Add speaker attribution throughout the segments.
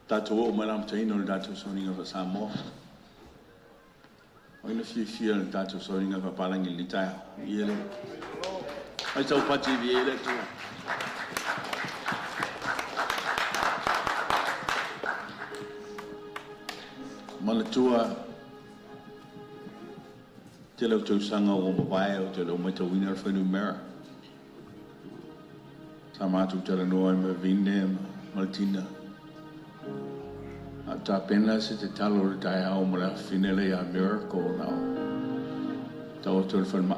Speaker 1: Tātou o malam taino le tātou Sauniga fa Samoa. O ina fia le tātou Sauniga fa palangi li taia. Iele. Ai tau pati vi ele tua. Mana tua te lau tau sanga o mawae o te lau mai tau wina al whenu mera. Sa mātou te ranoa me vine Martina. Ta pena se te talo le tai au mara finele a miracle now. Ta o tō whanma.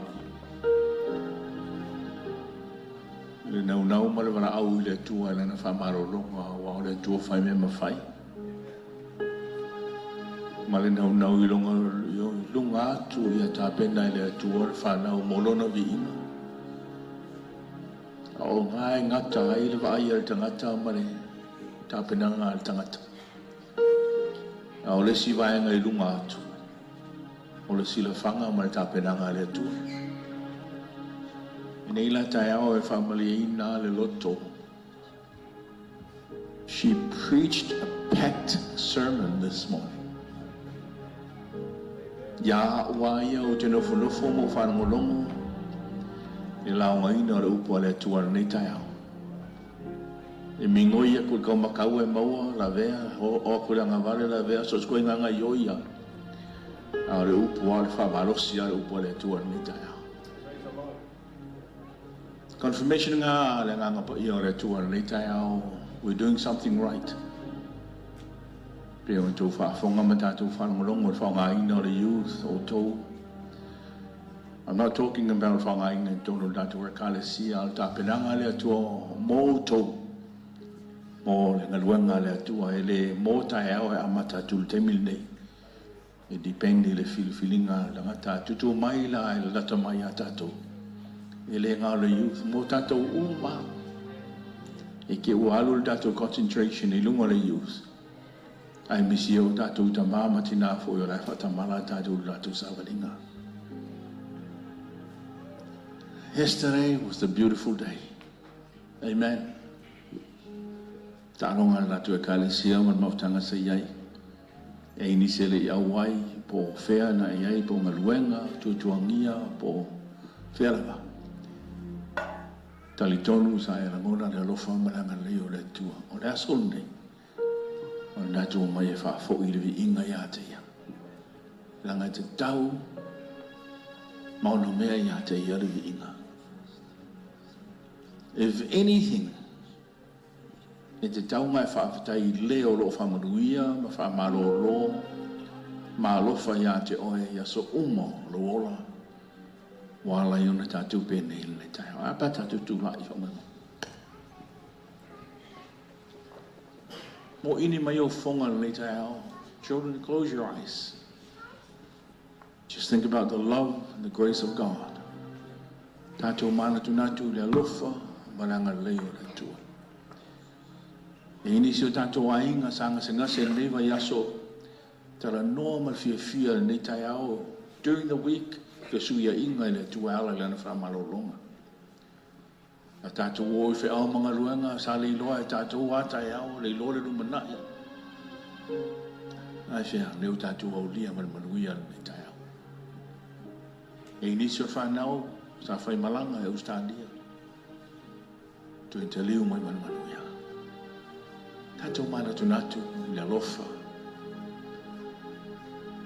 Speaker 1: Le nau mara wara au i le tua lana whamaro longa wa o le tua whai me mawhai. Ma le nau i longa atu i a ta pena i le tua le whanau molona vi inga. O ngai ngata ai le vai al tangata mare ta pena ngā al tangata. O le si vaenga i lunga atu. O le sila whanga ma le tāpenanga le atua. I nei la tai au e whamali ina le loto. She preached a packed sermon this morning. Ia waia o te nofo mo whanangolongo. I launga ina o le upo le atua nei tai au. E mingoia ko ka makau e maua la vea o ko nga vale la vea so ko nga yoia a le upu al fa balosia le upu le tua ni ta confirmation nga le nga pa i le tua ni ta we're doing something right pe o to fa fonga mata to fa ngolongo fa nga ina le youth o to I'm not talking about fa nga ina to no datu work ala si al ta penanga le tua mo to mo le ngaluanga le atua e le mo tae au e amata tu te mil nei e dipendi le filinga la ngata tutu mai la e lata mai a tatou e le ngā le youth mo tatou uma e ke ualu le tatou concentration e lunga le youth ai misi o tatou ta mama tina fo yo lai whatamala tatou tatou savalinga. Yesterday was the beautiful day. Amen. Tāronga ratu e kālesia man mautanga sa iai. E inisele i awai po whea na iai po ngaluenga, tuatuangia po whealaga. Talitonu sa e rangona le alofa maranga leo le tua. O le asol nei. O le natu o mai e whaafo i levi inga ia te ia. Langa te tau, mauna mea ia te ia levi inga. If anything, e te taunga e whaafatai leo lo whamanuia, ma whamalolo, ma alofa ia te oe ia so umo lo ola. Wala i ona tātou pēne i le tai. Apa tātou tūla i whamama. Mo ini mai o whonga le tai au. Children, close your eyes. Just think about the love and the grace of God. Tātou mana tunatu le alofa, maranga leo le tua. E ini si o tātou ainga sanga se ngase lewa i aso tala normal fia nei tai au during the week ke suia inga i le tuala le ana whamalolonga. A tātou o i whi au mga luenga sa le iloa e tātou a tai au le ilo le rumanai. Ai whia, leo tātou au lia manuia nei tai au. E ini si o whanau sa whai malanga e ustania. Tu te liu mai manuia. Tātou mana tunatu, le alofa.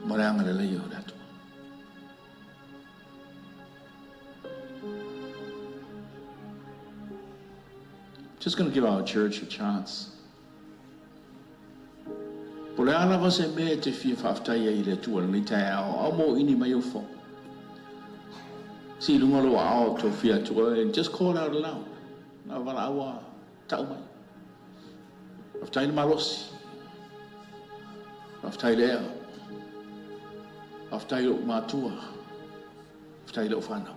Speaker 1: Maranga le leo tātou. Just going to give our church a chance. Po le ala vase me te fia whaftai e le tua ni tai au mo ini mai ufo. Si lunga lo ao to fia tua and just call out loud. Na wala awa tau mai. Whaftai le malosi. Whaftai le ea. Whaftai le mātua. Whaftai le whanau.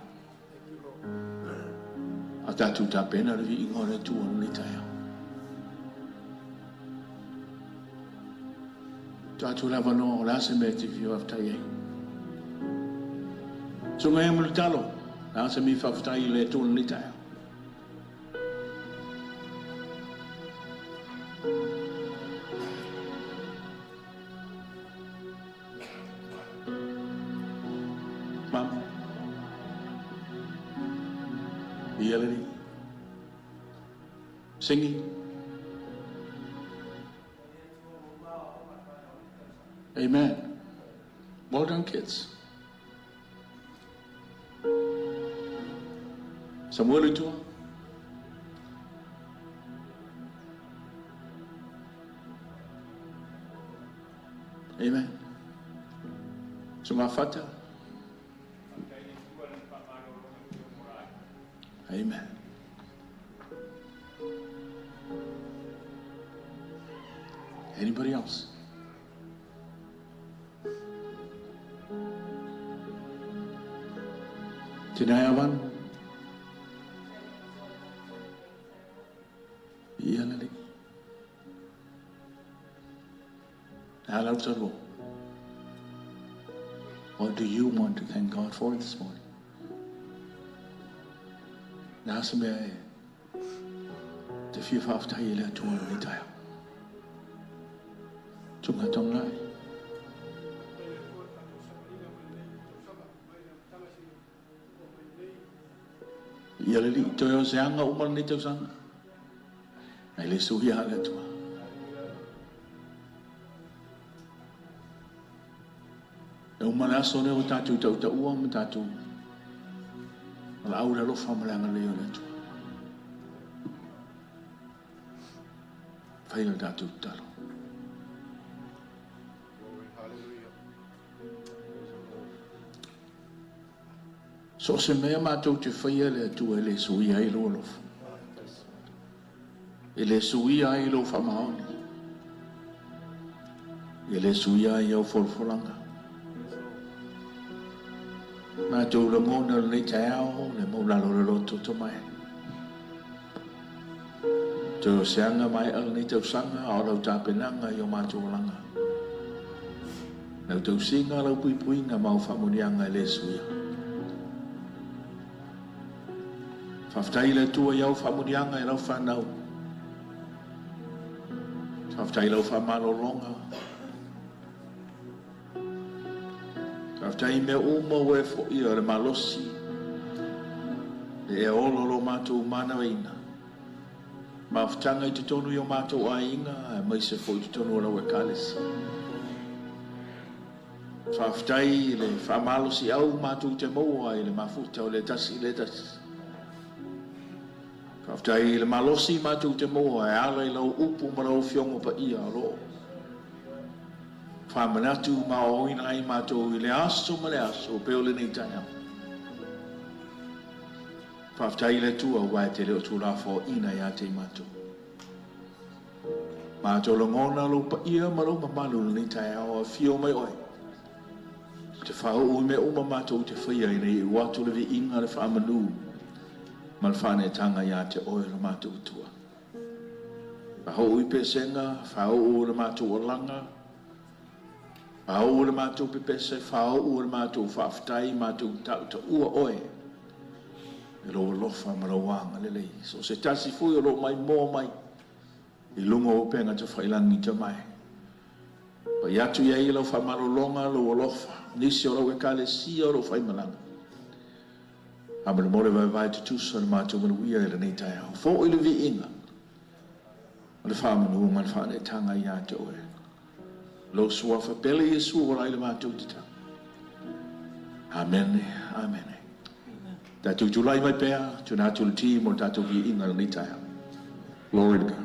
Speaker 1: A tātou tā pena revi ingo le tua ni tai au. Tātou lava no la se me te fio whaftai e. So ngai mulu talo. La se mi whaftai le tua ni tai au. Yelling. Singing. Amen. Well done, kids. Samuel itu. Amen. Sumafata. Amen. Anybody else? Tinayawan? Iyan lagi. Hello, Turbo. What do you want to thank God for this morning? Nasa may the few after you let to retire. Tunga tongai. Yalali toyo sianga umal nito sang. Ay lesuhi halat tua. Umalaso ne utatu tau uang utatu. Ala aula lo famlanga leo letu. Fail tatu talo. So se mea mātou te whaia le tu e le sui ai lo alofa. E le sui ai lo whamaoni. E le sui ai au wholwholanga. Mātou la mōna le te ao, le mōna lo loto to mai. Tō seanga mai al ni tau sanga, au lau tāpenanga i o mātou langa. Nau tau singa lau pui pui ngā mau whamonianga e le sui ai. Whaftai le tua iau whamunianga e lau whanau. Whaftai lau whamalolonga. Whaftai me umo e fo i o le malosi. E e ololo mātou mana ina. Mawhtanga i te tonu i o mātou a inga, e mai se fo i te tonu o lau e kalesi. Whaftai le whamalosi au mātou te moa i le mafuta o le tasi le tasi. Whaftai le malosi mātou te moa e ala i lau upu marau fiongo pa ia alo. Whamanatu ma o ina ai mātou i le aso ma le aso peo le nei taia. Whaftai le tua wai te leo tū lafo ina ia te mātou. Mātou le ngona lo pa ia marau ma malu le nei taia o fio mai oi. Te whao ui me uma mātou te whaia i nei watu le vi inga le whamanu. Malfane tanga ya te oe la mātou tua. Whao i pesenga, whao o la mātou langa, whao o la mātou pepese, whao o la mātou whaftai, mātou tau ta ua oe. E lo lofa marawanga lelei. So se tasi fui o lo mai mō mai, i lunga o penga te whailangi te mai. Pa yatu ia i lau whamarolonga lo lofa, nisi o lau e kale si o lo whaimalanga. Amana more vai te tusa le mātou mana wia e le nei tai au. Fo i le vi inga. O le whamanu man whane tanga i a te oe. Lo sua whapele i sua rai le mātou te tanga. Amen, amen. Tātou tulai mai pēr, tu nātou le ti mo tātou vi inga le nei tai au. Glory to God.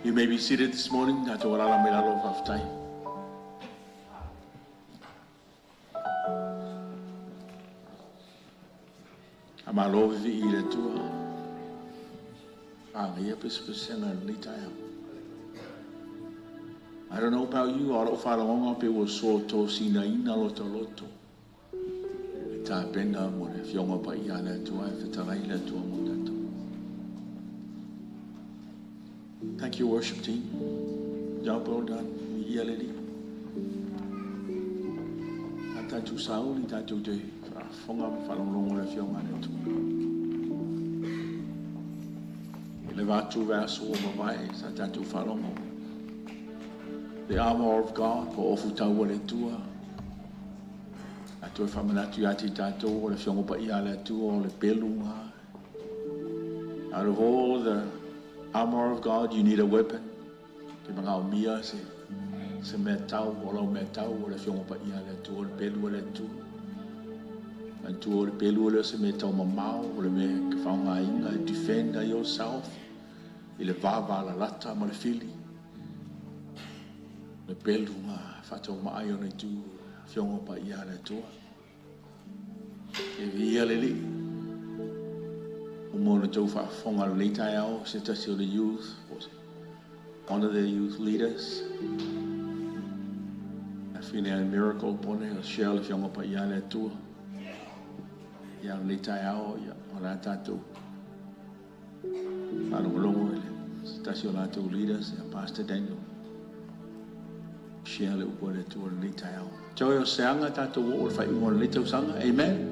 Speaker 1: You may be seated this morning. Tato alala me lalo whaftai. Ama lovi vi I le tua. Ia pesipesenga ni taia. I don't know about you, aro wharonga pe o so to sina ina loto loto. Ta pena mo le fionga pa ia le tua e whetarai le tua mo tato. Thank you, worship team. Job well done. Ia le li. A tatu sauli tatu te whafonga whalongongo le fionga le tua. Le vatu verso o mawai sa tatu whalongo. The armor of God po ofu tau le tua. Atu e whamanatu ati tātou o le whiongo pa ia le tua o le pelunga. Out of all the armor of God, you need a weapon. Ke mga o mia se mea tau o lau mea tau o le whiongo pa ia le tua o le pelu o le tua. An tua o le pelu o le se mea tau mamau o le mea ke whaunga inga, defend yourself. I le vava la lata ma le fili. Le pelu ma whatou maai o nei tu whiongo pa ia le tua. E via le li. Umona tau whaafonga le leitai au, se tasi o le youth, one of the youth leaders. A whine a miracle pone, o share le whiongo pa ia le tua. Ia le leitai au, ia o la tātou. Whanongo ele. Tasi o lātou leaders, Pastor Daniel. Share le upo le tua le tai au. Tau o seanga tātou o le whai ungo le tau sanga. Amen.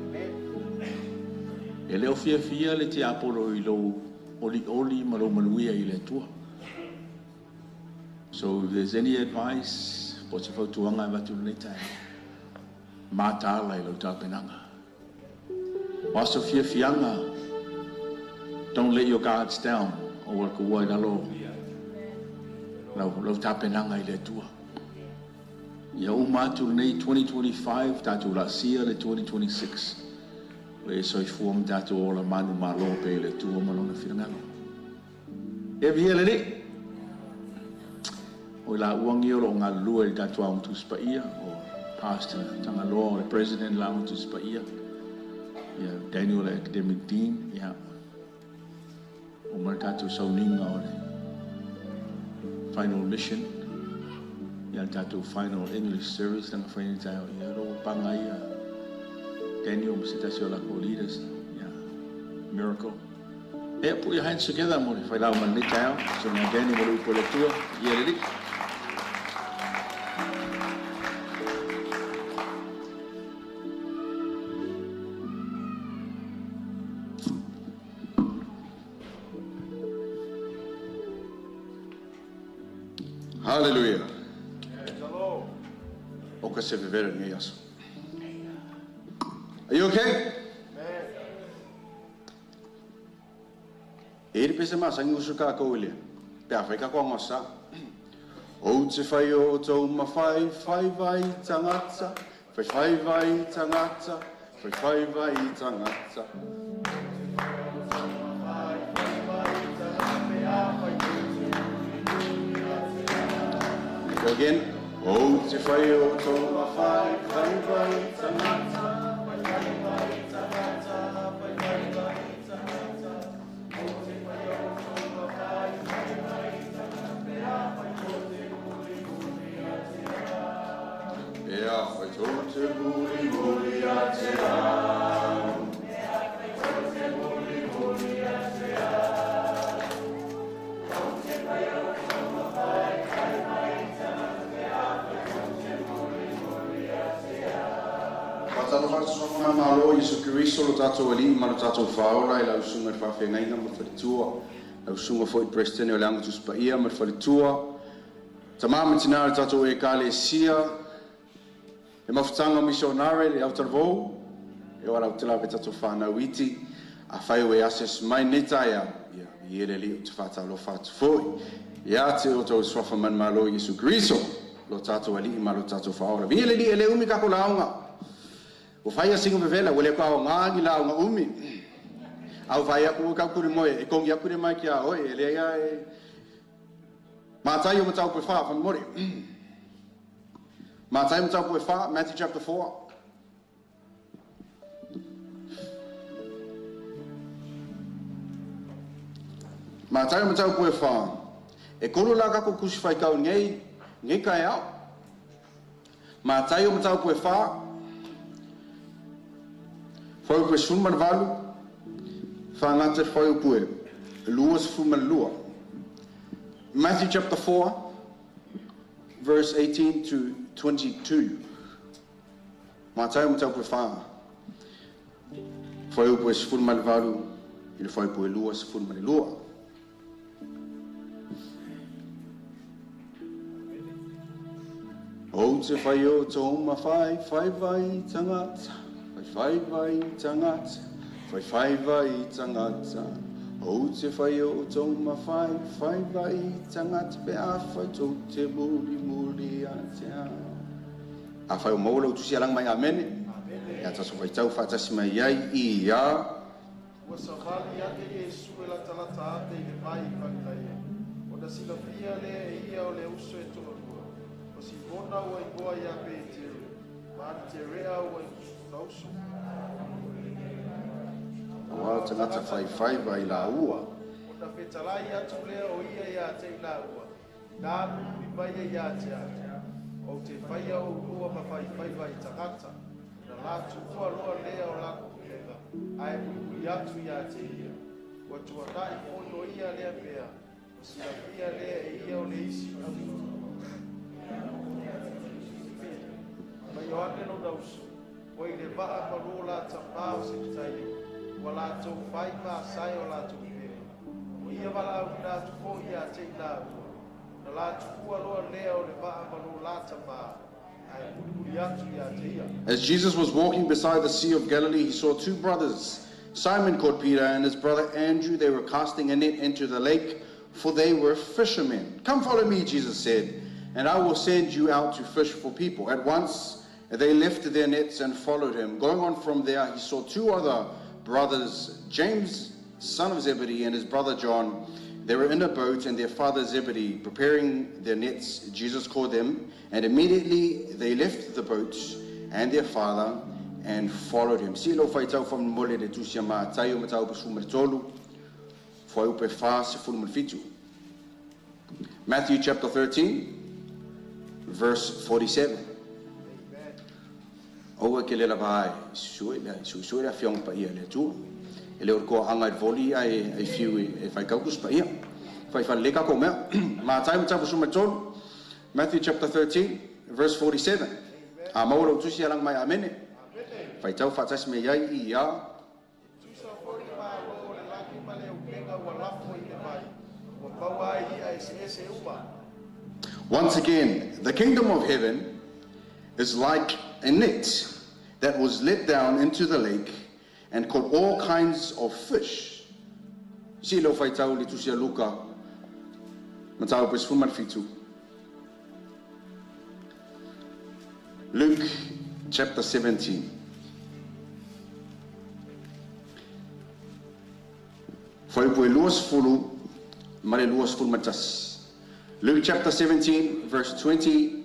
Speaker 1: E leo fia le te aporo I lo oli ma lo manuia I le tua. So if there's any advice, po te whautuanga I watu le tai au. Mātāla I lo tāpenanga. Waso fianga. Don't let your guards down. O wala ka ua nalo lau tāpenanga I le tua. Ia umatu nei 2025, tātou la sia le 2026. Le soi fuam tātou o la manu malo pe le tua malona whirangalo. E via le ne. O la uangi o ngā lua I tātou au tu spaia, o pastor tanga loa, o le president la au tu spaia. Ia Daniel academic dean, ia. O maritato Sauniga o le final mission. Ia tato final English service tanga whaini tayo. Ia ro panga ia Daniel msitasi o la co-leaders. Ia miracle. E put your hands together mo le whailau mani tayo. So na Daniel mo le upo le tua. Ia le rik. Hallelujah. Oka se vivere ni yaso. Are you okay? Eri pese masa ngusu ka ko ile. Pe Afrika ko ngasa. O te fai o tau ma fai vai tangata. Fai vai tangata. Fai vai tangata. Again, oh, te whai o tō ma whai vai tangata, vai tangata, vai tangata, o te whai o tō ma whai tangata, pea whai tō te muri a te ao. Pea whai tō te muri a te ao. Pea whai tō te muri a te ao. O te whai o tō ma whai Talo whātua malo Iesu Kiriso lo tātou ali ma lo tātou whaola I lau sunga I whawhengaina ma whalitua lau sunga fo I Preston o leanga tuspaia ma whalitua tamama tina le tātou e kāle sia e mawhitanga misionare le au tarvou e wala utila pe tātou whanau iti a whai o e ases mai netaia I ele li o te whātalo whātu foi ia te o tau swafa man malo Iesu Kiriso lo tātou ali ma lo tātou whaola vi ele li ele umi kako launga o fai singa vevela o le ka o ngani la o umi au vai aku ka kuri moe e kongi aku mai kia oi ele ia
Speaker 2: Mātai o matau pue wha, whanmore. Mātai o matau pue wha, Matthew chapter 4. Mātai o matau pue wha. E kolo la kako kusi whai kau ngei kai au. Mātai o matau pue wha. Whau pue sunman valu. Whangata whau pue. Luas fuman lua. Matthew chapter 4, verse 18 to 22. Mātai o matau pue wha. Whau pue sunman valu. I le whau pue luas fuman lua. O te whai o tō ma whai vai tangata, whai vai tangata, whai vai tangata. O te whai o tō ma whai vai tangata, pe a whai tō te muri a te a. A whai o maula o tusi alang mai amene, ia taso whai tau whatasi mai iai I a.
Speaker 3: Ua sa whali ate Iesu e la talata ate I le mai whakaia. O na sila pia le ia o le uso e tō. O si mona ua I goa ia pe te maani te rea ua I nausu.
Speaker 2: Oa tangata whai vai la ua.
Speaker 3: O na whetalai atu lea o ia ia te I la ua. Nā numi vai ia te ate. O te whaia o ua ma whai vai tangata. Na lātu ua loa lea o lako kulega. Ai mui atu ia te ia. Ua tua nai ono ia lea pea. O sila pia lea ia o le isi amu. Ioane no nausu, o I le waa maru la tapa o se tai, o la tau whai sai o la tau pere. O ia wala au na tuko ia te ina ua. Na la tukua loa lea o le waa maru la tapa, ai puri atu ia te ia.
Speaker 2: As Jesus was walking beside the Sea of Galilee, he saw two brothers, Simon called Peter and his brother Andrew. They were casting a net into the lake, for they were fishermen. Come follow me, Jesus said, and I will send you out to fish for people. At once, they left their nets and followed him. Going on from there, he saw two other brothers, James, son of Zebedee, and his brother John. They were in a boat, and their father Zebedee, preparing their nets. Jesus called them, and immediately they left the boat and their father and followed him. Silo faitau from mole de tusiama tayo matau pasumar tolu. Foi upe fa se fulmul fitu. Matthew chapter 13, verse 47. Oa ke le la vai sui la fiong pa ia le tu ele or ko anga voli ai fiu e fai kaukus pa ia fai fa le ka ko me ma tai mta fu maton Matthew chapter 13 verse 47 a mauro tu si alang mai amene fai tau fa tas me yai ia
Speaker 3: Tu sa fori ma lo le laki ma le upenga wa lafo I le mai wa pawa I ese uba.
Speaker 2: Once again, the kingdom of heaven is like a net that was let down into the lake and caught all kinds of fish. Silo faitau li tusia Luka matau pes fuman fitu. Luke chapter 17. Foi poe luas fulu mare luas fulu matas. Luke chapter 17 verse 20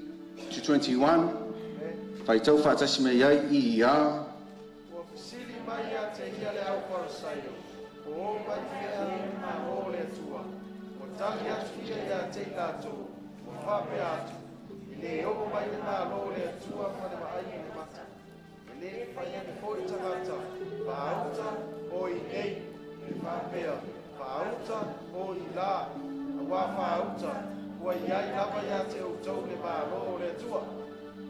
Speaker 2: to 21. Faitau fatasi me yai ia.
Speaker 3: Ua fisili mai ia te ia le au parasaio. O mai fea na o le tua. O tangi atu ia te ilato. O whape atu. I le ogo mai na o le tua mane ma ai le mata. I le whaiane fo I tangata. Whaauta o I nei. I whapea. Whaauta o I la. A wā whaauta. Ua iai lava ia te utau le ma o le tua.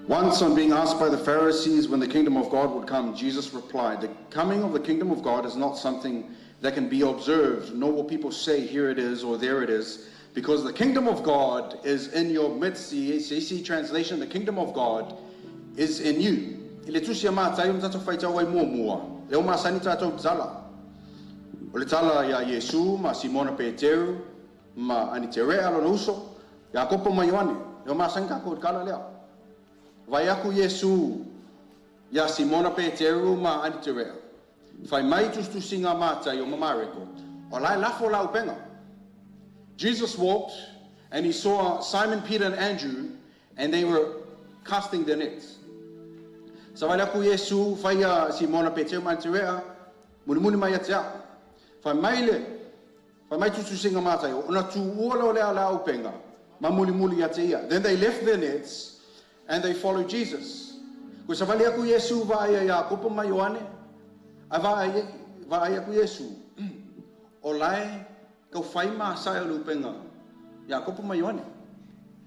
Speaker 2: Once, on being asked by the Pharisees when the kingdom of God would come, Jesus replied, "The coming of the kingdom of God is not something that can be observed, nor will people say, 'Here it is,' or 'There it is,' because the kingdom of God is in your midst." The ECC translation, the kingdom of God is in you. Ile tusia ma tayo mtato faita wai mua. Leo ma sanita to tala. Ole tala ya Yesu, ma Simona Petero, ma anitere alo nuso. Ya kopo ma Yohane. Leo ma sanka ko kala leo. Vai aku Yesu ya Simona Petero ma anitere. Fai mai tu singa mata yo mamareko. Olai lafo la upenga. Jesus walked and he saw Simon, Peter, and Andrew, and they were casting their nets. Sa wala ku Yesu faya Simona Peteu mantirea, muni mai atia. Fa mai tutu singa matai, ona tu uola ole ala upenga, ma muli atia. Then they left their nets, and they followed Jesus. Ko sa wala ku Yesu vaya ya kopo mai Yohane, vaya ku Yesu. Olai kau faima sa ala upenga, ya kopo mai Yohane.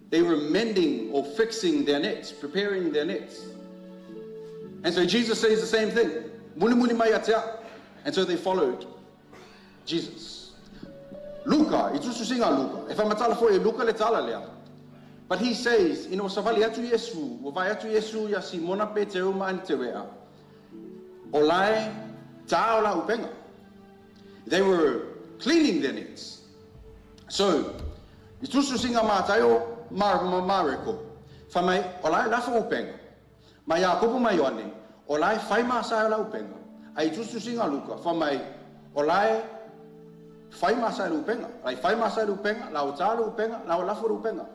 Speaker 2: They were mending or fixing their nets, preparing their nets. And so Jesus says the same thing. Muni mai atia. And so they followed Jesus. Luka, itusu singa Luka. If I'm matala for you, Luka le tala lea. But he says, savali atu Yesu, wavai atu Yesu ya Simona Peteu manterea. Olai taola upenga. They were cleaning their nets. So, itusu singa matayo mareko. Famai olai lafa upenga. Ma Yakobo mai Yohane, olai fai masa la upenga. Ai tusu singa Luka, famai olai fai masa la upenga. Ai fai masa la upenga, la utala upenga, la lafa upenga.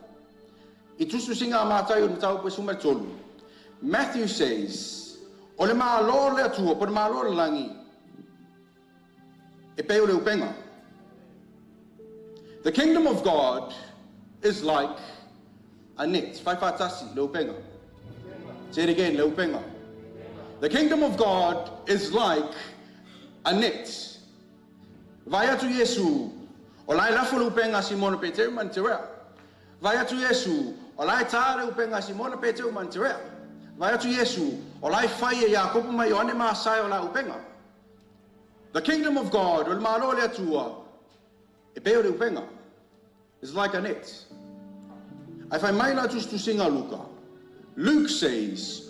Speaker 2: I tusu singa mata yo mtau pe suma tolu. Matthew says, ole ma lo le tu, por ma lo langi. E pe ole upenga. The kingdom of God is like a net. Fai fatasi le upenga. Say it again, Leupenga. The kingdom of God is like a net. Vaya tu Yesu, olai lafu Leupenga Simona Peteu manterea. Vaya tu Yesu, olai tare Leupenga Simona Peteu manterea. Vaya tu Yesu, olai faya Yakobo mai Yohane ma sai ola Leupenga. The kingdom of God, ol malo le tua, e pe Leupenga, is like a net. I find mai la tu singa Luka. Luke says,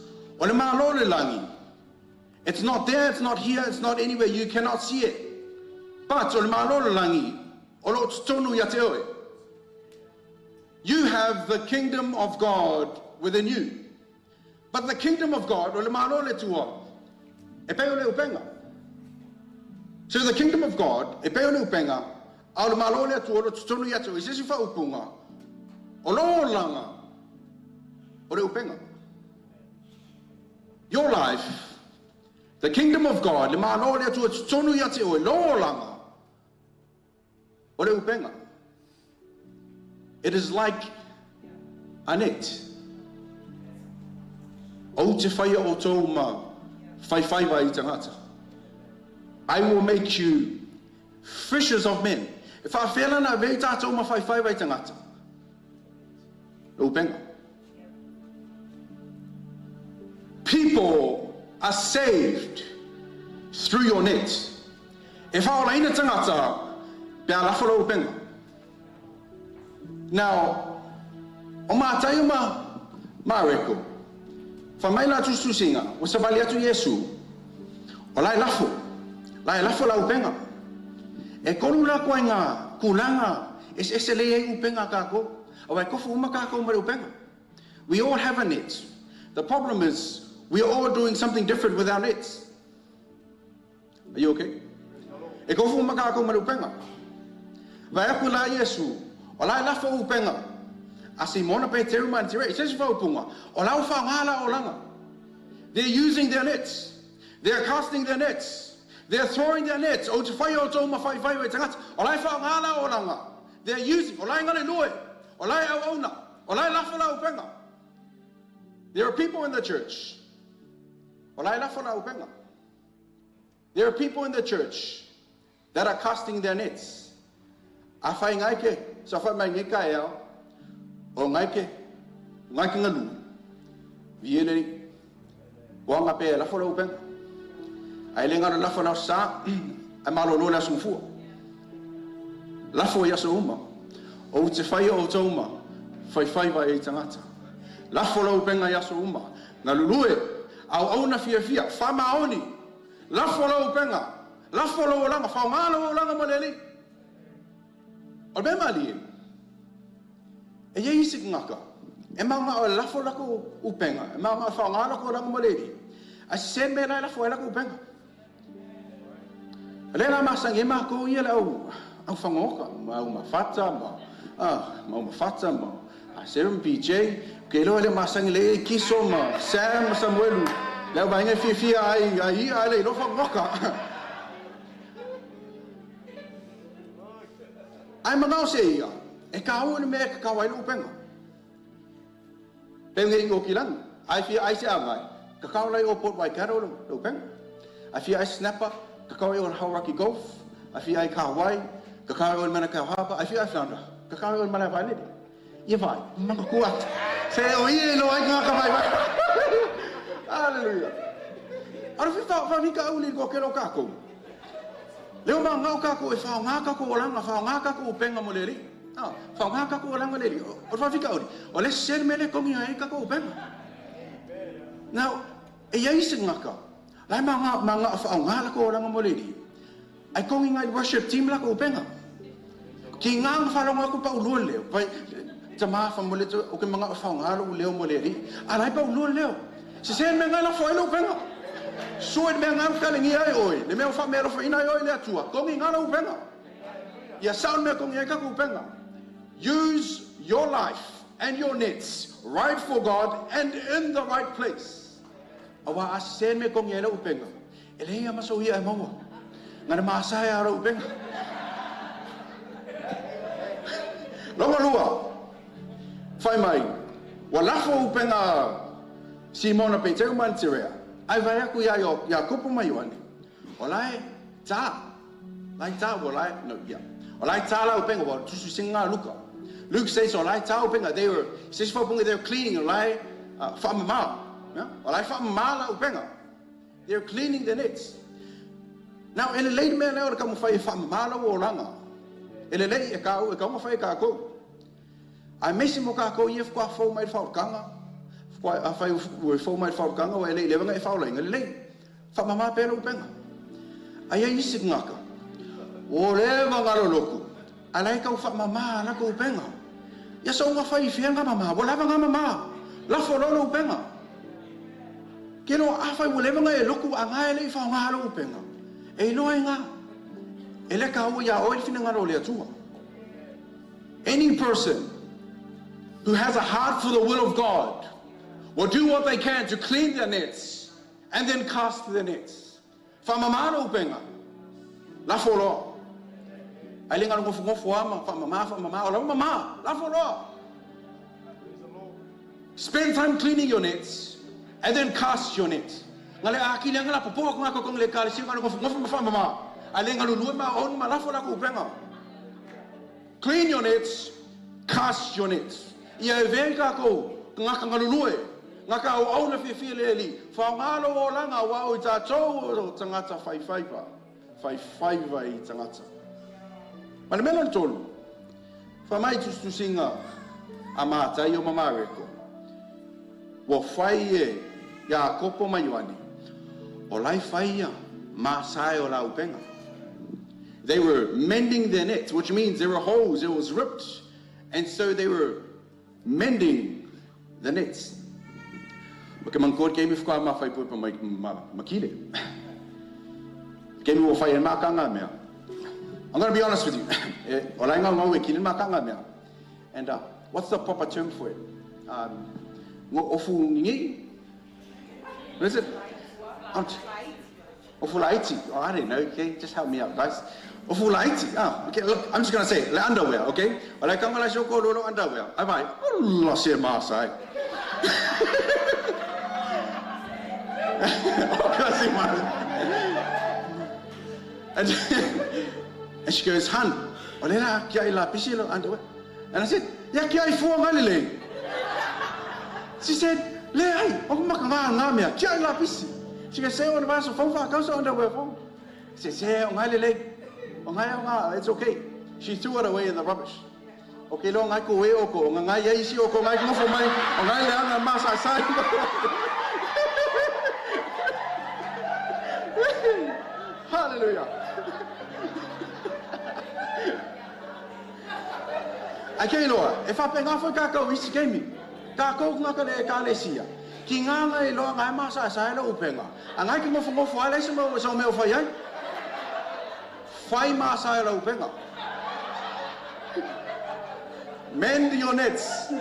Speaker 2: it's not there, it's not here, it's not anywhere, you cannot see it. But you have the kingdom of God within you. But the kingdom of God, so the kingdom of God, your life, the kingdom of God, it is like a net. I will make you fishers of men. If I fail and I wait at home, people are saved through your net. If I were now, Mareko, Famaila to Susinga, was a valia to Yesu, or I lafo la upenga. E kolula kwanga, kulanga, is SLA upenga kako, or I kofu makako upenga. We all have a net. The problem is, we are all doing something different with our nets. Are you okay? E kofu makako upenga. Vayakula Yesu, or I lafo upenga. Asimona Peteu mantirea, it says upunga, or ngala olanga. They're using their nets. They're casting their nets. They're throwing their nets. They're using. There are people in the church. There are people in the church that are casting their nets. Wanga pe la fola upenga. Ai lenga la fola sa a malo no la sufu. La fo ya soma. O te fai o toma. Fai vai e tangata. La fola upenga ya soma. Na lulue au na fia fa maoni. La fola upenga. La fola olanga fa ngalo olanga moleli. O be mali. E ye isi ngaka. E manga o la fola ko upenga. E manga fa ngalo ko olanga moleli. A sen me la fola ko upenga. Lela masang e ma ko ia au fangoka, au mafata, Mau mafata mau. Serum PJ, ke lo le masang le kiso ma, Sam Samuelu. Le ba ngai fi ai le lo fa ngoka. Ai mangau se ia. E ka o me ka wai lo penga. Penga i o kilang. Ai fi ai se angai. Ka ka lai o pot wai karo lo penga. Ai fi ai snapper, ka ka o Hauraki golf. Ai fi ai ka wai, ka ka o mana ka hapa. Ai fi ai flounder. Ka ka o mana vai le. Ia vai, manga kuat. Se o ie lo ai ka vai vai. Hallelujah. Ara fi fa vi ka uli ko kelo ka ko. Leo ma ngau ka ko e fa nga ka ko langa fa nga ka ko penga mo le ri. Fa nga ka ko langa le ri. O fa vi ka uli. O le sel mele ko mi ai ka ko penga. Now, e ia isi ngaka. Lai manga fa nga la ko langa mo le ri. Ai ko ngai worship team la ko penga. Ki ngang fa longa ko pa ulu le. Pai tama fa mo le o ke manga fa nga lo le mo le ri. Alai pa ulu le. Se sen me ngala fa lo penga. Suit me ngam ka lengi ai oi. Le me fa me ro fa ina oi le atua. Ko ngi ngala u penga. Ya sound me ko ngi ka ku penga. Use your life and your nets right for God and in the right place. Awa asen me ko ngi le u penga. Ele ya maso hi ai mo. Ngana masa ya ro u penga. Longa lua. Fai mai. Wala fo u penga. Simona pe te man tirea. Ai vai aku ya kupu mai wani. Olai ta. Lai ta olai no ya. Olai ta la upenga wa tu singa luka. Luke says olai ta upenga they were says for bunga they were cleaning olai fa mama. Yeah? Olai fa mama la upenga. They were cleaning the nets. Now in a late man now ka mo fai fa mama la o langa. Ele lei e ka mo fai ka ko. Ai mesi mo ka ko if kwa fo mai fa kanga. Why I we for my for kanga wa le lewenga e fa le ngale fa mama pelo penga ai ai singaka o le ngalo loku alai ka fa mama na ko penga ya so nga fa i fianga mama wala nga mama la fo lo penga ke no a fa le lewenga e loku anga le fa nga lo penga e no nga ele ka o ya o fina ngalo le atua. Any person who has a heart for the will of God will do what they can to clean their nets and then cast their nets. Famamano penga. La folo. Ailinga ngo fuama famama ola mama. La folo. Spend time cleaning your nets and then cast your nets. Ngale akile ngala popo ko ngako kong le kali singa ngo famama. Ailinga lulu ma on ma la fola ku penga. Clean your nets, cast your nets. Ia venga ko ngaka ngalulue. Ngaka o au na fi le li fa ngalo o langa wa o ta to tangata fai vai tangata mana mena tolu fa mai tu singa ama ta yo mama reko wo fai e ya kopo mai wani o lai fai ya ma sai o la upenga. They were mending their nets, which means there were holes, it was ripped, and so they were mending the nets. Porque mangkot kemi fukua ma fai pupa makile. Kemi wo fai ma kanga mea. I'm going to be honest with you. Ola nga ngau e kile ma kanga mea. And what's the proper term for it? Ofu ngi? What is it? Ofu laiti. Oh, I don't know. Okay, just help me out, guys. Ofu laiti. Okay. Look, I'm just going to say le underwear. Okay. Ola kanga la shoko lolo underwear. Ai vai. Allah se masai. And she goes, Han, olera kia ila pisilo underwear. And I said, ya kia I fuwa ngalile. She said, le ai, oku makanga ngamia, kia ila pisi. She goes, say on vaso fonfa kausa underwear fon. I said, say ngalile. Ngai, it's okay. She threw it away in the rubbish. Okay, lo ngai ko we oko, ngai ya isi oko ngai ko fo mai, ngai le anga masa sai. Hallelujah. Ai loa, e fa penga foi ka ko isi kemi. Ka ko ngaka le ka le sia. Ki nganga e lo ngai masa sai lo upenga. Angai ki mo fo ale se mo so me o fai ai. Fai masa lo upenga. Mend your nets.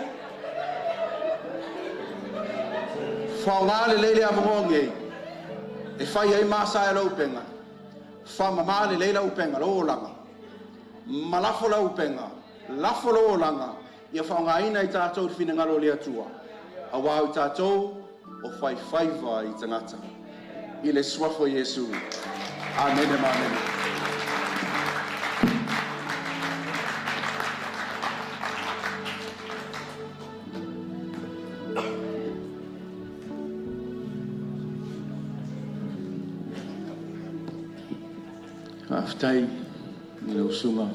Speaker 2: Whaongale leile avongonge. E whai ai masa e laupenga. Whamamale leila upenga lo langa. Malafo la upenga. Lafo lo langa. Ia whaongaina I tātou whinangaro lea tua. A wau tātou o whai whaiva I tangata. I le swafo Yesu. Amen and amen.
Speaker 1: Aftai, Nilo Sunga,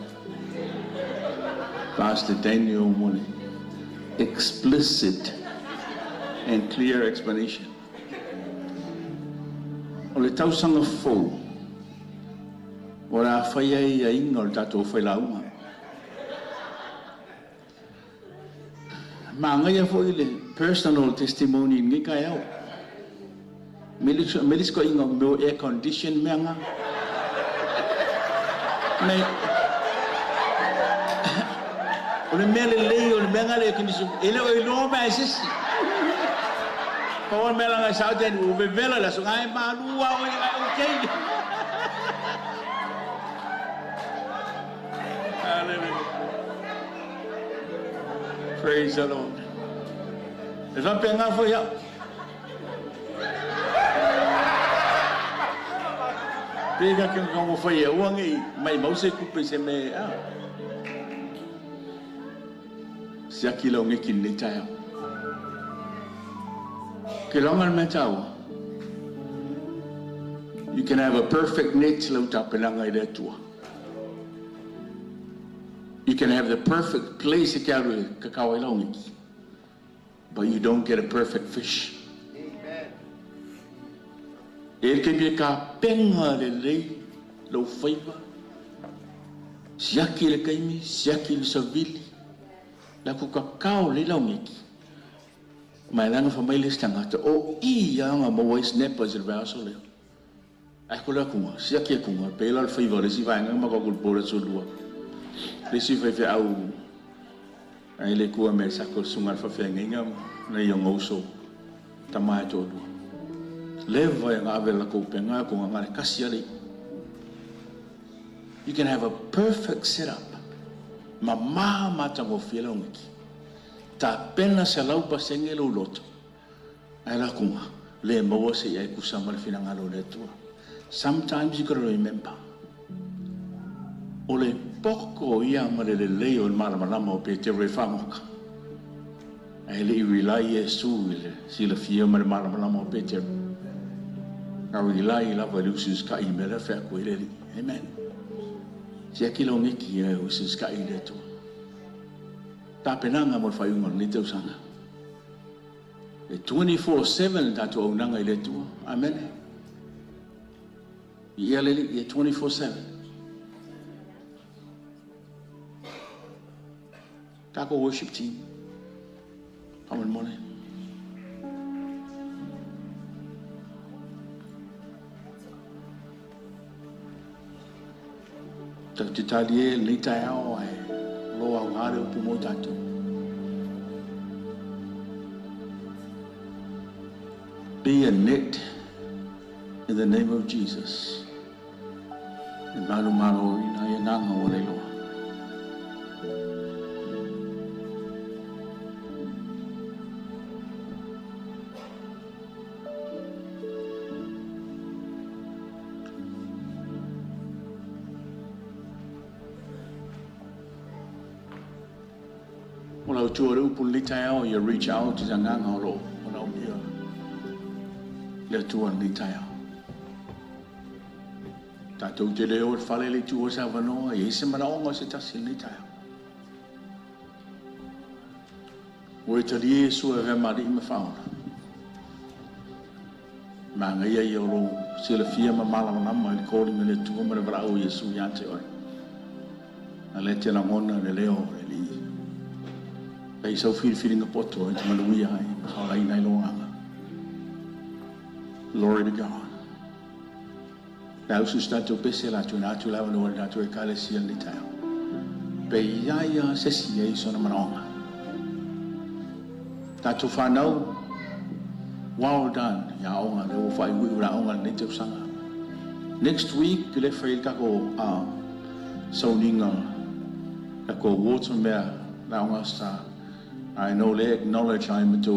Speaker 1: Pastor Daniel Mone, explicit and clear explanation. O le tausanga fou, o la whaia I inga o le tatou whailaunga. Ma ngai a fwoi le personal testimony ngi kai au. Melis ko inga meu air condition meanga. Nei, o le mea lei, o le mea ngale condition, ele o ilo mai sisi. Kau mela ngai sao ten u vela la so ngai malua o okay. Hallelujah. Praise the Lord. E va penga fo ya. Pega que como foi eu ngai mai mau se kupe se me a. Se aquilo ngai kin le tayo. You can have a perfect net You can have the perfect place but you don't get a perfect fish. It can be a penga le lo faiva. Siaki le kaimi, siaki le savili. La kukakao le launiki. Mai langa fa mai tangata o ia nga mo snappers e vaso le ai ko la kuma sia ke kuma pela al favor si vai nga ma ko pora so lua le si fa au ai le ku me sa ko sunga fa fe nga na yo ngoso tama to lua le vai nga ave la ko penga ko nga le kasiale. You can have a perfect setup mama tango fela ngiki ta pena se lau pasenge lo loto ai la kunga le mo se ai kusama le finanga lo le tua. Sometimes you gotta remember ole poko ia male le leo il mala malama o pe te refamoka ai le rely Yesu le si le fia male mala malama o pe te na rely la valusus ka I mele fa ko ile. Amen. Si akilo ngiki e usus ka ile tua. Ta penanga mo fai un ni te usanga. E 24/7 tatu o nanga ile tua. Amen. Ia le 24/7. Tako worship team. Come on morning. Tatu talie ni tao ai. Loa ngare upu mo tatu. Be a net in the name of Jesus. E malu malu ina e nanga o le loa. Ola tuore upu litao, you reach out to zanganga olo. Ola unia. Le tua litao. Tatou te leo e whale le tua sa wanoa, e se manaonga se tasi litao. Ue tali Yesu e remari me whaona. Ma ngai ai olo, se le fia ma mala manama, il kori me le tua me le vrao Yesu yante oi. A le te langona le leo e li. Ai sau whiriwhiringa poto, e te maluia ai, hawai nai loanga. Glory to God. Now, so start to pese la tu na tu la no na tu e kale si ni tao. pe ia se si e so na manonga ta tu whanau well done ya onga le o whai ui ura onga ne te usanga next week le whai kako Sauniga kako water mea la onga sta I know le acknowledge I'm to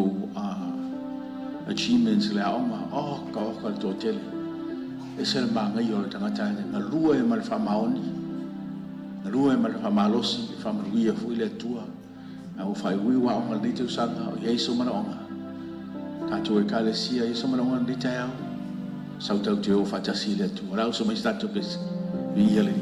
Speaker 1: achievements le onga ka oka to tele e se manga yo tangata na lua e mal famaoni na lua e mal famalosi famaluia fu le tua na o fai ui wa onga ne te usanga o yeso mana onga tato e kale sia yeso mana onga ne te au sau tau te o fatasi le tua rau so mai stato pes vi yele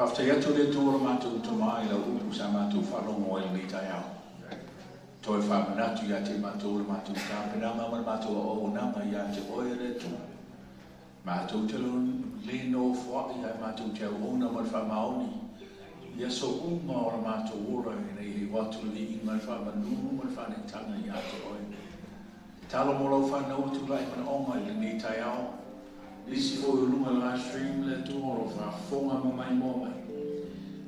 Speaker 1: Whaftai atu le tōra mātou tomai la upu sa mātou whalongo e ni tai au. Toi whamanatu ia te mātou le mātou tāpenanga ma mātou o nama ia te oe le tō. Mātou te lon le no whaai ai mātou te au ona ma whamaoni. Ia so uma o la mātou ora e nei he watu li i ma whamanunu ma whanetanga ia te oe. Talo mo lau whanau tu lai mana onga i le ni tai au. Isi o lunga la stream le tōro whafonga ma mai mō mai.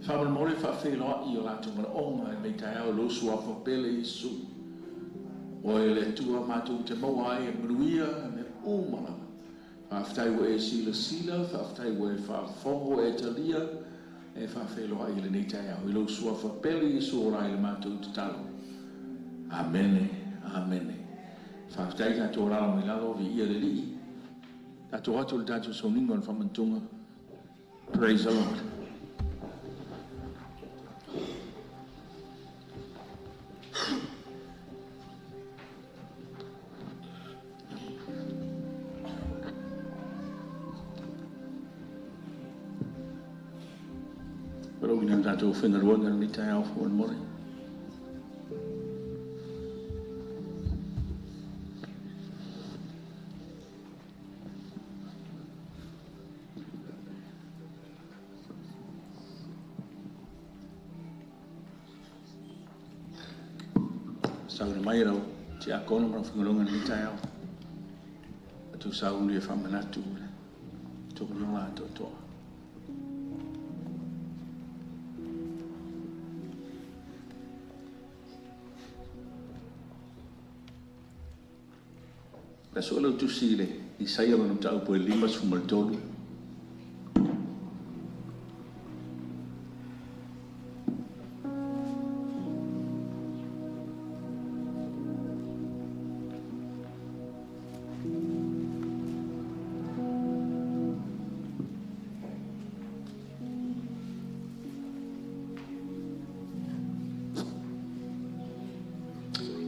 Speaker 1: Whaman more whawhiroa i o lātu mana onga e mei tai au losu a whapele i su. O e le tua mātou te maua ai e manuia e me umana. Whaftai wo e sila sila, whaftai wo e whafongo e talia, e whawhiroa i le nei tai au. I losu a whapele i su o rai le mātou te talo. Amene, amene. Whaftai ka tō rara mai lalo vi ia le lii. Tato atu le tato Sauniga on whamantunga. Praise the Lord. Pero ina tato whengaruanga ni tai au for mori. Sauna mai rau, te a kono mara whangaronga ni tai au. Atu saunu e whamanatu, tōku nonga ato toa. La so lo tu sile I sai lo no tau po 5 sumal tolu.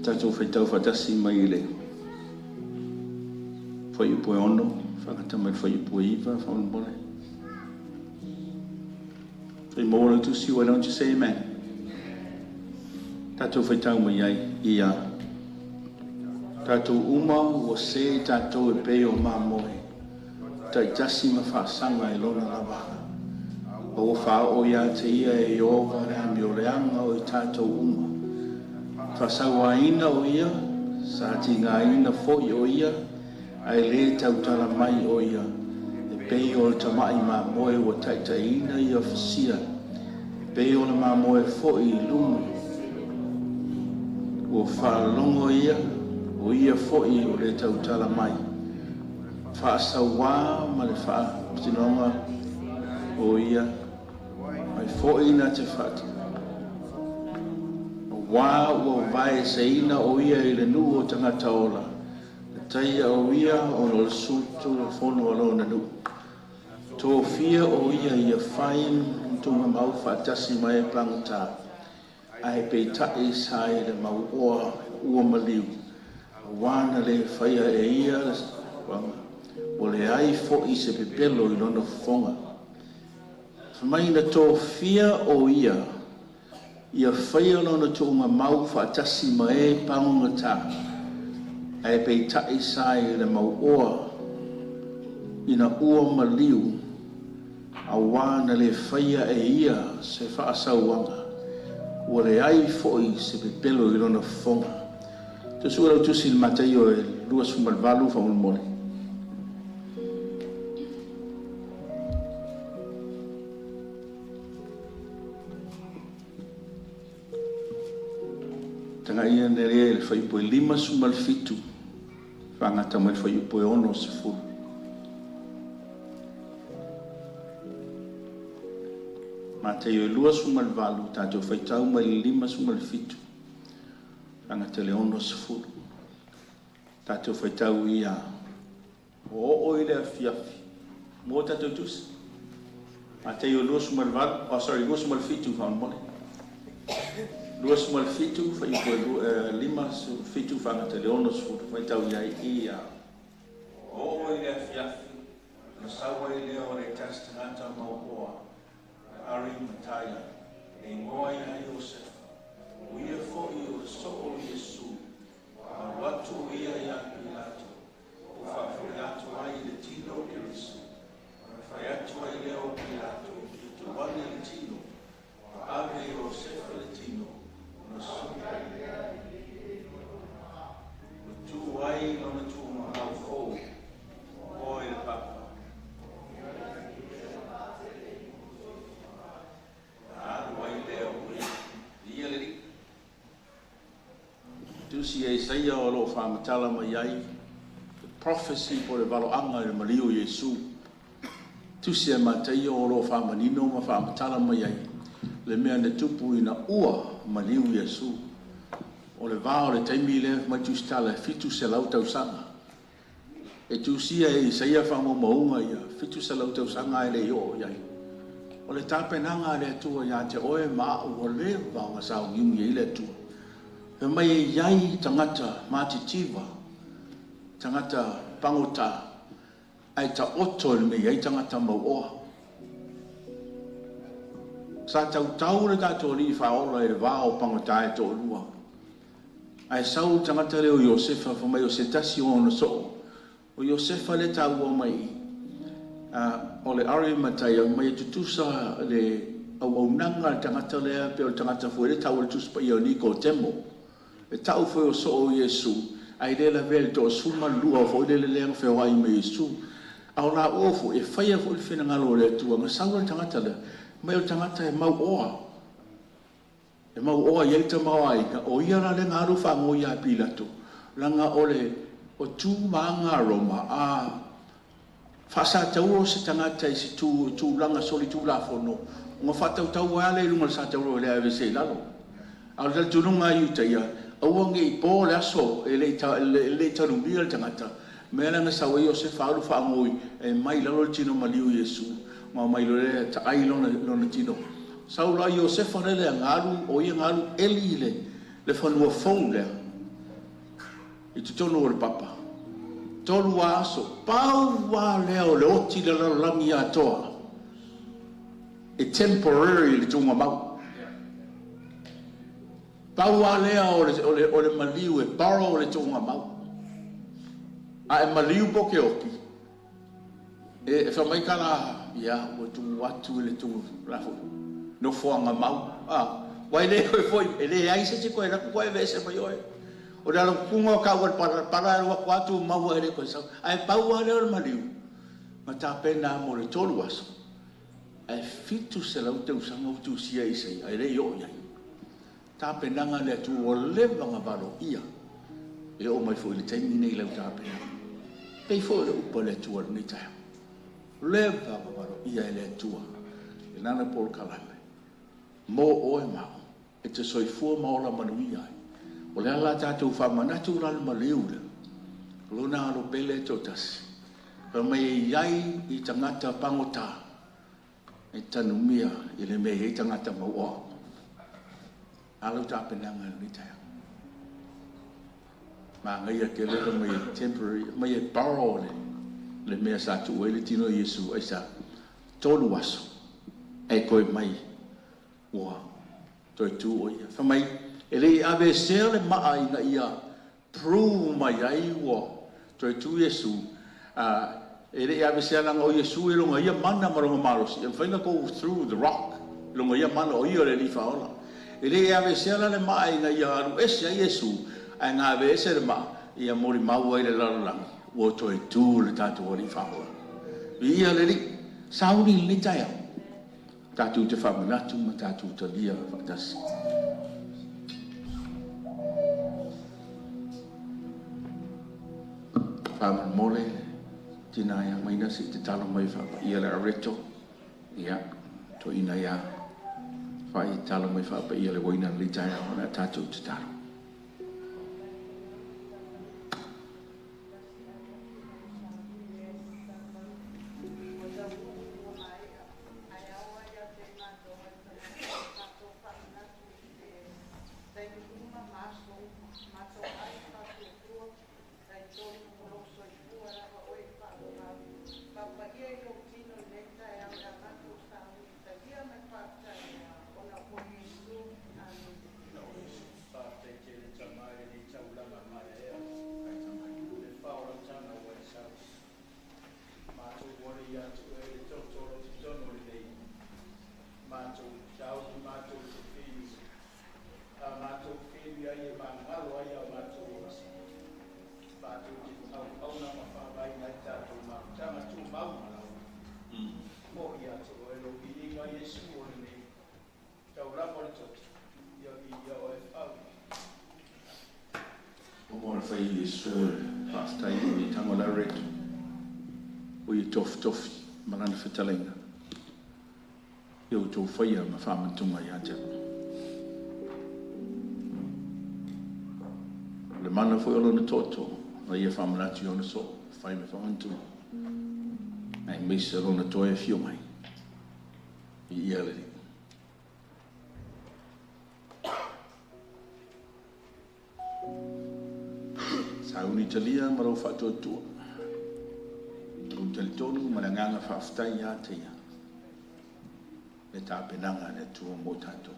Speaker 1: Tatou whaitau whatasi mai le whai upo e ono, whakata mai whai upo e iwa, whaunapone. Whai mōra tusi, why don't you say amen? Tatou whaitau mai ai, ia. Tatou uma o se tatou e peo mā moe. Tai tasi ma whaasanga e lona lava. O whao ia te ia e o warea mi o reanga o I tatou uma. Whasawaina o ia, sa tinga ina foi o ia, ai le tautala mai o ia, e pei o le tamai mā moe o taitaina ia whasia, e pei o le mā moe foi I lumu, o whaalongo ia, o ia foi o le tautala mai, whaasawa ma le whaatinonga o ia, ai foi na te whati. Wā ua vai seina o ia I le nu o tangata ola. Taia o ia o le sutu le fono alo na nu. Tō fia o ia ia whain tunga mau whaatasi mai plangata. Ai pei tae sai le mau ua maliu. Wana le whaia e ia le wanga. O le ai fo I se pepelo I lona fonga. Whamaina tō fia o ia ia whaia lona tūnga mau whaatasi ma e paunga tā. Ai pei tae sai le mau oa ina ua maliu a wana le whaia e ia se whaasauanga. Ua le ai foi se pepelo I lona whonga. Te sura utusi le matai o e lua sumalvalu whaunamone. Tanga ia nere le whaipo e 5 sumal fitu. Whangata mai whaipo e 1 se furu. Matei o 2 sumal valu, tātou whaitau mai 5 sumal fitu. Whangata le 1 se furu. Tātou whaitau ia. O I le afiafi. Mō tātou tusi. Matei o 2 sumal valu, 2 sumal fitu whaunamone. 2 sumal fitu, whaipo e 5 fitu whangata le 1 sfuru, whaitau iai ia. O I le afiafi, na sawa I lea o le tastangata mauoa, Ari Mataya, e ngoa ia Iosefa, o ia foi o so o Yesu, a watu ia ia Pilato, o whawhuri atu ai le tino Kirisu, whai atu ai lea o Pilato, tu wane le tino, ave Iosefa le tino, tu ai lona tu mau fou o le papa ai leo ia le tu si e saia o lo whamatala mai ai prophecy po le valoanga le maliu Yesu tu si e matai o lo whamanino ma whamatala mai ai le mea ne tupu ina ua maliu Yesu. O le vao le taimi le mai tu stala fitu se lau tau sanga. E tu sia e saia whango maunga ia fitu se lau tau sanga e le o iai. O le tāpenanga le atua ia te oe maa o le vao nga sao ngiungi e le atua. E mai e iai tangata mātitiva, tangata pangota, ai ta oto le me iai tangata mau oa. Sa tau le kato li whaola e vao pangota e tō lua. Ai sau tangata leo Iosefa fa mai o se tasi o na so. O Iosefa le tau o mai. O le Ari Mataya mai tutusa le au nanga tangata lea pe o tangata fo le tau le tuspa i o Niko Temo. E tau fo o so o Yesu. Ai le la vel to suma lua fo le le fe o ai me Yesu. Au la ofo e faia fo le fina ngalo le tua. Ma sau le tangata le mai o tangata e mau oa. E mau oa iei ta mau aika, o ia la le ngaru whango ia Pilato. Langa ole o tū maanga roma a whasa tauro se tangata i si tū langa soli tū la whono. Ngā whatau tau ale lunga sa tauro le ave se lalo. Au le tununga i utaia, awange i pō le aso e le tanu mia le tangata. Mea langa sawa i o se whaaru whaangoi e mai lalo le tino maliu Yesu. Ngā mai le ta ai lona tino. Saula i o se whanele a ngaru o i ngaru eli le whanua fau lea. I tu tono o le papa. Tolu wa aso, pau wa leo le oti le lalangi atoa. E temporary le tunga mau. Pau wa leo o le maliu e baro le tunga mau. A e maliu poke oki. E whamai kala, ia, o tu watu le tunga rafo. No fuanga mau. Wai le koe foi, e le aise te koe raku koe vese mai oe. O le alo kunga o kawar para wa kwatu mau ere koe sau. Ai pau wa leo le maliu. Ma ta pena mo le tolu aso. Ai fitu se lau te usanga o tu sia isai. Ai re yo iai. Ta penanga le tu o levanga valo ia. E o mai foi le taimi nei lau ta pena. Pei foi le upa le tua ni taia. Levanga valo ia e le tua. E nana pol kalame. Mo oe mao. E te soifua maola manuia ai. O le ala tātou whamanatu rana maliu le. Luna alo pele totasi. Ka mai iai i tangata pangota. E tanu mia i le mei i tangata maua. Alo tāpenanga ni taia. Ma ngai a ke lera mai temporary, mai e baro le mea sa tu e le tino Yesu ai sa tolu aso. E koe mai ua toi tu o ia. Whamai e lei ave sea le maa ina ia pru mai ai ua toi tu Yesu. E lei ave sea langa o Yesu e longa ia mana maronga marosi. E whainga go through the rock. Longa ia mana o ia le li whaola. E lei ave sea le maa ina ia aru ese a Yesu. A ngā ave ese le maa ia mori mau ai le lalalangi. Ua toi tu le tatu o li whaola. Ia le li sauri li taia. Tātou te whamanatu ma tātou te lia whaktasi. Whaman mole, tina ia maina si te talo mai whapa. Ia le areto, ia, to ina ia. Whai talo mai whapa, ia le waina li taia o na tātou te talo. Tof malana fitalinga yo to faya ma fama tunga ya te le mana foi lo no toto na ia fama na tio no so fai me fama tu ai me se lo no to e fio mai ia le sa unitalia ma lo fatto tu tonu malanganga whaftai ia te ia. Le tāpenanga le tua mō tātou.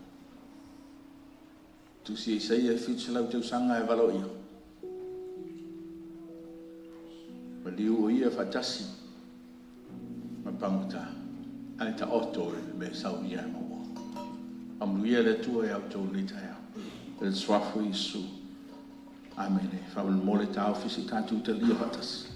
Speaker 1: Tu si e sei e whitsalau tau sanga e walo ia. Ma liu o ia whatasi. Ma panguta. Ane ta oto e me sau ia e maua. Amlu ia le tua e au tau ni taia. Le swafu Isu. Amene. Whaul mole tā ofisi tātou te lia watasi.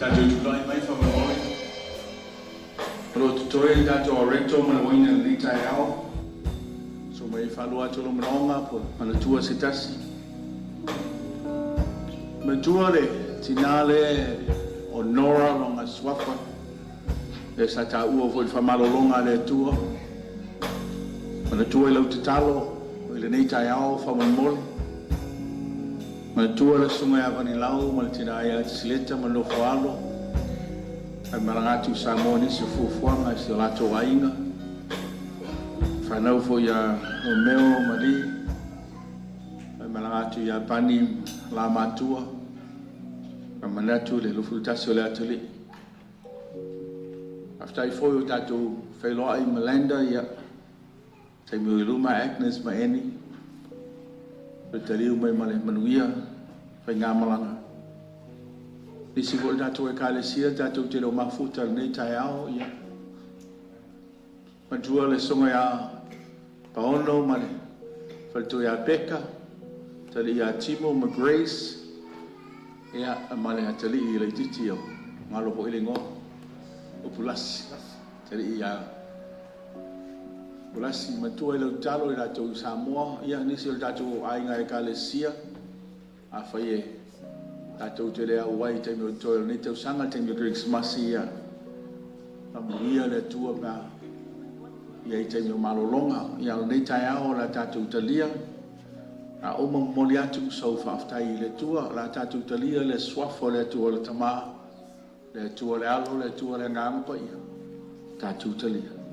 Speaker 1: Tātou tulai mai whamamoi. Ro tutoe tātou a reto mana waina ni tai ao. So mai whalua tolo manaonga po mana tua se tasi. Me tua le tinale o Nora longa swafa. E sa ta ua fo whamalolonga le tua. Mana tua lau te talo. O ile nei tai ao whamamole. Mana tua le sunga ya vani lau. Mana tina ia tisileta mana lofo alo. Ai marangatu sa moni se fufuanga se lato ainga. Whanau fo ia o meo mali. Ai marangatu ia pani la matua. Ai manatu le lufu tasi o le atali. Aftai fo o tatu whailoa i Melanda ia. Tai mi luma Agnes ma eni. Pe taliu mai male manuia. Whai ngā malanga. Nisi ko tātou e kālesia, tātou te reo mafuta nei tai ao ia. Matua le songa ia paono male. Whalto ia Peka, tali ia Timo ma Grace. Ia male a tali i le titi o. Ngalo po ilingo. O Pulasi. Tali ia Pulasi matua i lau talo i tātou Samoa. Ia nisi o tātou ainga e kālesia. A whai e. Tātou te rea uai te meo toa nei tau sanga te meo Christmasi ia. Pamuria le tua pā. Ia i te meo malolonga. Ia nei tai ao la tātou talia. A oma moli atu sau whaaftai le tua. La tātou talia le swafo le tua le tamā. Le tua le alo le tua le ngāmpa ia. Tātou talia.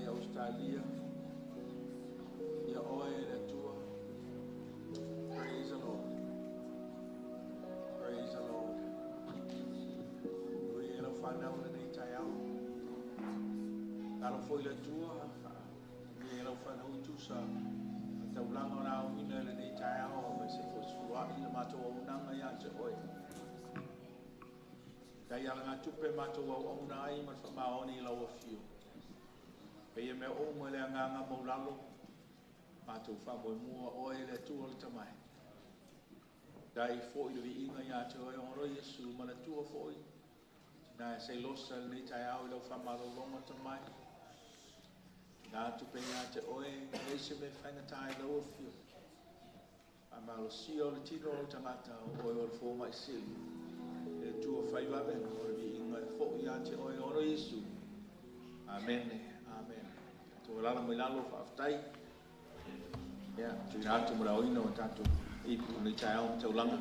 Speaker 1: Australia. Ia oe le tua. Praise the Lord. Praise the Lord. Ui e lo whanau le nei tai au. Kalo foi le tua. Ui e lo whanau i tusa. Tau langa na au ina le nei tai au. Me se fo sua i le mato au nanga ia te oe. Kai ala ngā tupe mato au nai ma whamaoni i lau a fiu. Pei me o mo le nganga mo lalo. Mātou whamoe mua oe le tua le tamai. Dai fo i vi inga ia te oe oro Yesu ma le tua fo i. Nā se losa le tai au i lau whamaro longa tamai. Nā tupe ia te oe e se me whangatai lau a fiu. A malo sio le tino o tangata oe o le fo mai sili. Le tua whaiwawe o le vi inga e fo ia te oe oro Yesu. Amen. Amen. lala mai lalo whaafitai. Ia, tui rātu mara oina o tātou i pu nei tai au taulanga.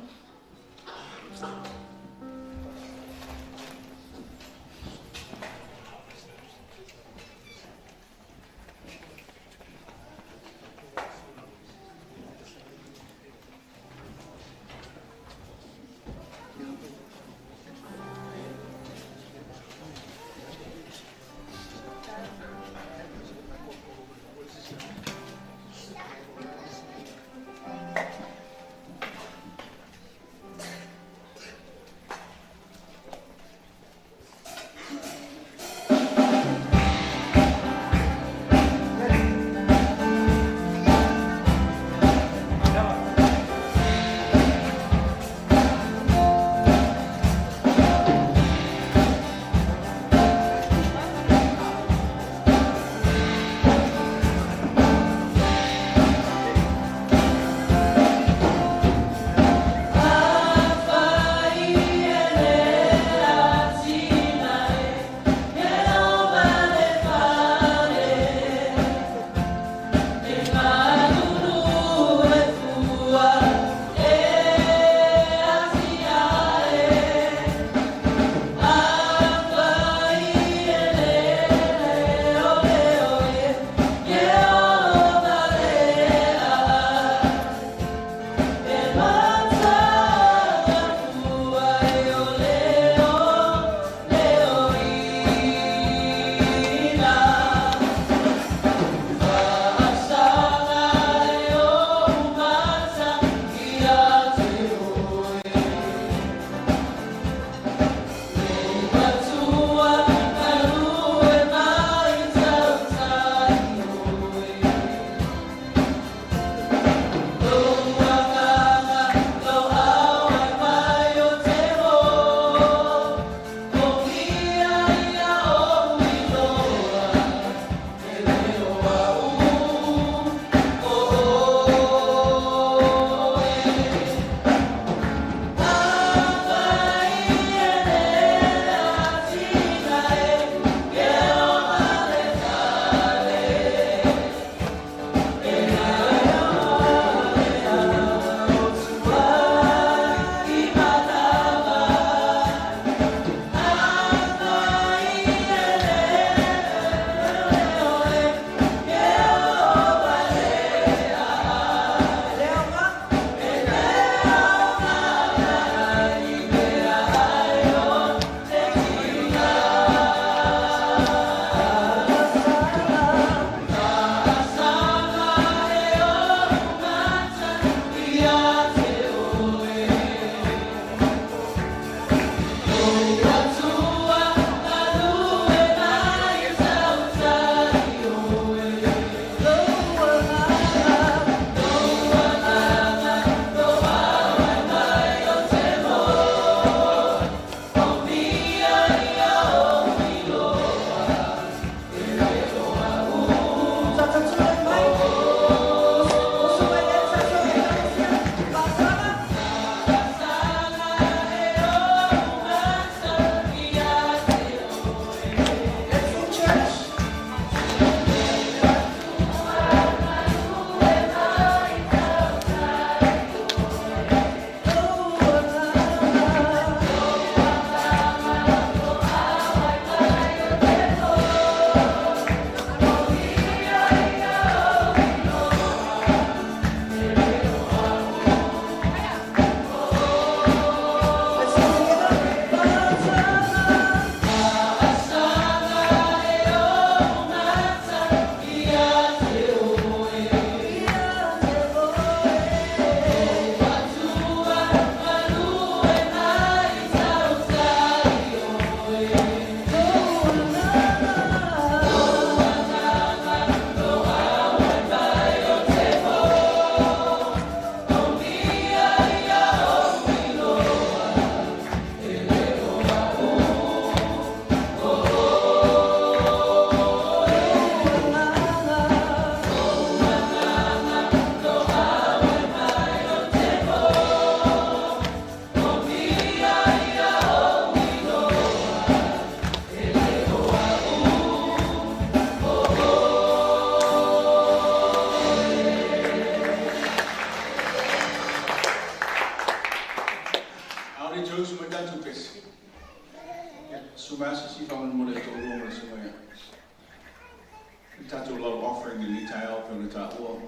Speaker 1: Tatou lo offering ni tai au pena ta ua.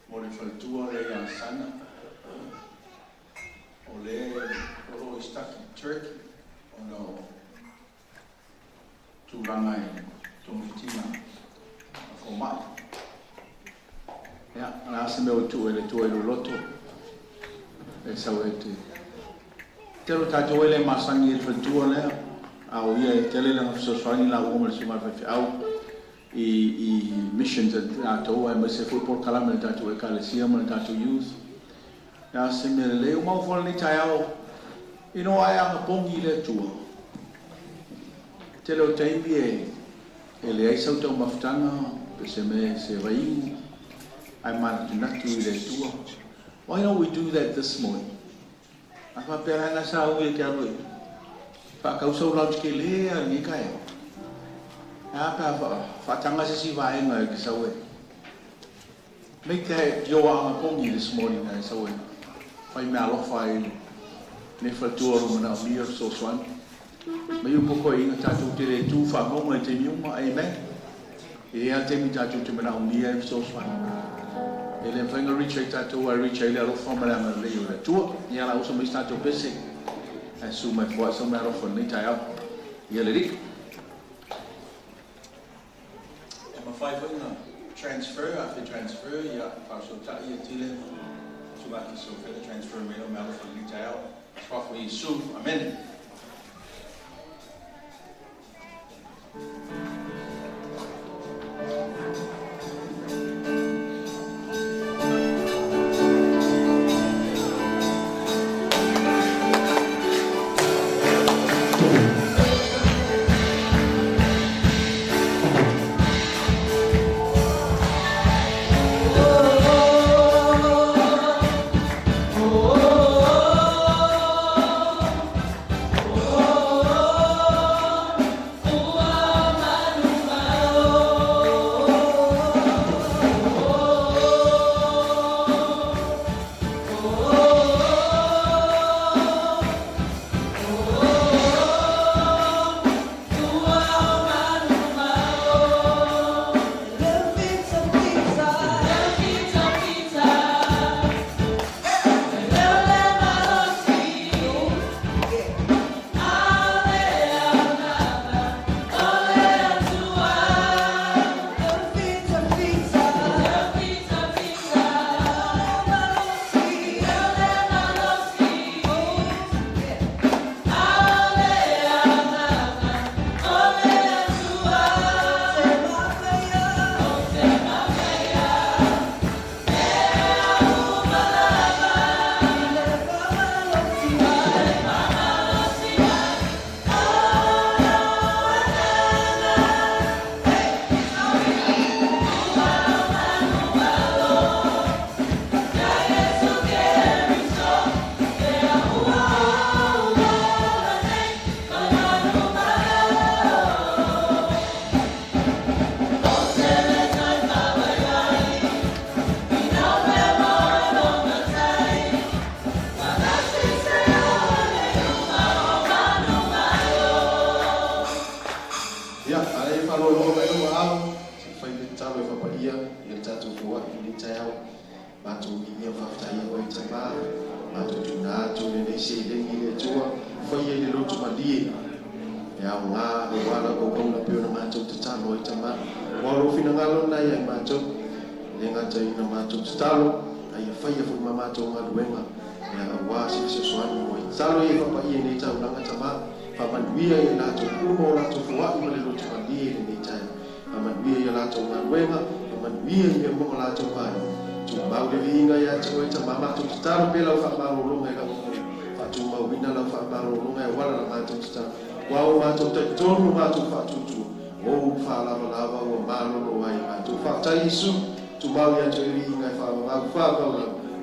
Speaker 1: Mo le whaitua le a sana. O le oro i staki turkey. O no tūranga e tōna whitina a ko mai. Ia, ana ase me o tu e le tua i lo loto. E sau e te. Tero tatou e le masangi e le whaitua lea. A o ia e tele le ngafisoswani la uoma le sumar whaifi au. I missions tatou ai mai se football kalama le tatou e kalesia ma le tatou youth. Ia se me le o mau fola ni tai au. Ino ai anga pongi le tua. Te leo taimi e le aisau tau mafutanga, pe se me se raiu, ai mana tunatu I le tua. Why don't we do that this morning? A wha pera nga sa ui e te aroi. Wha kausau lau tike lea ni kai. A pa wha tanga se si vaenga e ki sau e. Make that your anga pongi this morning ai sau e. Whai mea alofa e ne whatua rumana o mia so swan. Mai u poko inga tātou te re tū whamonga e te miuma, amen. E ea te mi tātou te mana o mia e so swan. E le whainga richa I tātou a richa I le alofa maranga leo le tua. I ala usa mai tātou pese. E su mai fua sa mea alofa ni tai au. I ale rik. E ma whai whainga transfer, after transfer, ia whaaso tai e tile. Sumaki so whainga transfer mea o mea alofa ni tai au. Swafu I su, amen.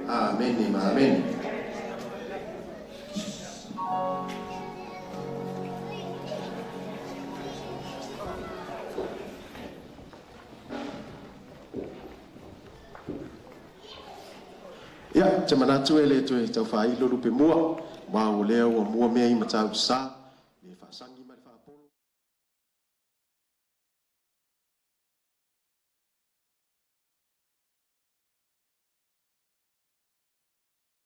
Speaker 1: Amen, amen. Ia, te manatu e le tue tau whai luru pe mua, wā o leo o mua mea I matau sa.